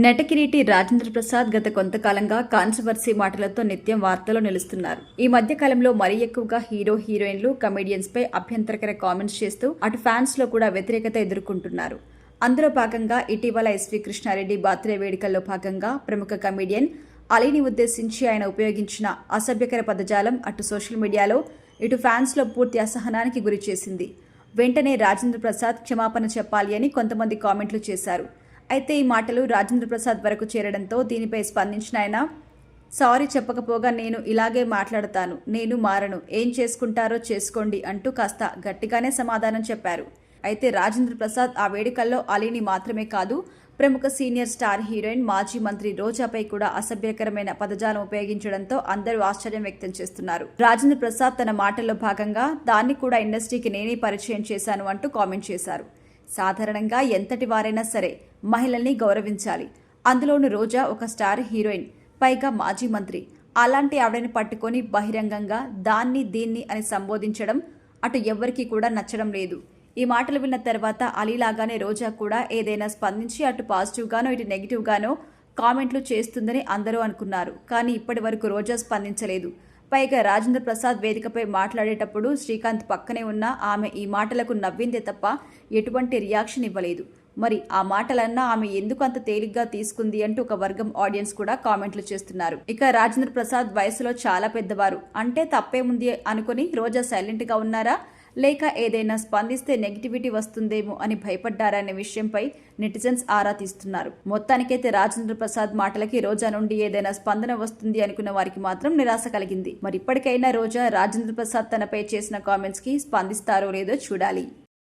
నటకిరీటి రాజేంద్ర ప్రసాద్ గత కొంతకాలంగా కాంట్రవర్సీ మాటలతో నిత్యం వార్తల్లో నిలుస్తున్నారు. ఈ మధ్య కాలంలో మరీ ఎక్కువగా హీరోయిన్లు, కమెడియన్స్ పై అభ్యంతరకర కామెంట్స్ చేస్తూ అటు ఫ్యాన్స్ లో కూడా వ్యతిరేకత ఎదుర్కొంటున్నారు. అందులో భాగంగా ఇటీవల ఎస్వి కృష్ణారెడ్డి బర్త్డే వేడుకల్లో భాగంగా ప్రముఖ కమెడియన్ అలీని ఉద్దేశించి ఆయన ఉపయోగించిన అసభ్యకర పదజాలం అటు సోషల్ మీడియాలో ఇటు ఫ్యాన్స్ లో పూర్తి అసహనానికి గురి చేసింది. వెంటనే రాజేంద్ర ప్రసాద్ క్షమాపణ చెప్పాలి అని కొంతమంది కామెంట్లు చేశారు. అయితే ఈ మాటలు రాజేంద్ర ప్రసాద్ వరకు చేరడంతో దీనిపై స్పందించిన ఆయన, సారీ చెప్పకపోగా నేను ఇలాగే మాట్లాడతాను, నేను మారను, ఏం చేసుకుంటారో చేసుకోండి అంటూ కాస్త గట్టిగానే సమాధానం చెప్పారు. అయితే రాజేంద్ర ప్రసాద్ ఆ వేడుకల్లో అలీని మాత్రమే కాదు, ప్రముఖ సీనియర్ స్టార్ హీరోయిన్ మాజీ మంత్రి రోజాపై కూడా అసభ్యకరమైన పదజాలం ఉపయోగించడంతో అందరూ ఆశ్చర్యం వ్యక్తం చేస్తున్నారు. రాజేంద్ర ప్రసాద్ తన మాటల్లో భాగంగా దాన్ని కూడా ఇండస్ట్రీకి నేనే పరిచయం చేశాను అంటూ కామెంట్ చేశారు. సాధారణంగా ఎంతటి వారైనా సరే మహిళల్ని గౌరవించాలి. అందులోనూ రోజా ఒక స్టార్ హీరోయిన్, పైగా మాజీ మంత్రి. అలాంటి ఆవిడని పట్టుకొని బహిరంగంగా దాన్ని దీన్ని అని సంబోధించడం అటు ఎవ్వరికీ కూడా నచ్చడం లేదు. ఈ మాటలు విన్న తర్వాత అలీలాగానే రోజా కూడా ఏదైనా స్పందించి అటు పాజిటివ్గానో ఇటు నెగిటివ్గానో కామెంట్లు చేస్తుందని అందరూ అనుకున్నారు. కానీ ఇప్పటి వరకు రోజా స్పందించలేదు. పైగా రాజేంద్ర ప్రసాద్ వేదికపై మాట్లాడేటప్పుడు శ్రీకాంత్ పక్కనే ఉన్న ఆమె ఈ మాటలకు నవ్విందే తప్ప ఎటువంటి రియాక్షన్ ఇవ్వలేదు. మరి ఆ మాటలన్నా ఆమె ఎందుకు అంత తేలిగ్గా తీసుకుంది అంటూ ఒక వర్గం ఆడియన్స్ కూడా కామెంట్లు చేస్తున్నారు. ఇక రాజేంద్ర ప్రసాద్ వయసులో చాలా పెద్దవారు, అంటే తప్పేముంది అనుకుని రోజా సైలెంట్ గా ఉన్నారా, లేక ఏదైనా స్పందిస్తే నెగిటివిటీ వస్తుందేమో అని భయపడ్డారా అనే విషయంపై నెటిజన్స్ ఆరా తీస్తున్నారు. మొత్తానికైతే రాజేంద్ర ప్రసాద్ మాటలకి రోజా నుండి ఏదైనా స్పందన వస్తుంది అనుకున్న వారికి మాత్రం నిరాశ కలిగింది. మరి ఇప్పటికైనా రోజా రాజేంద్ర ప్రసాద్ తనపై చేసిన కామెంట్స్ కి స్పందిస్తారో లేదో చూడాలి.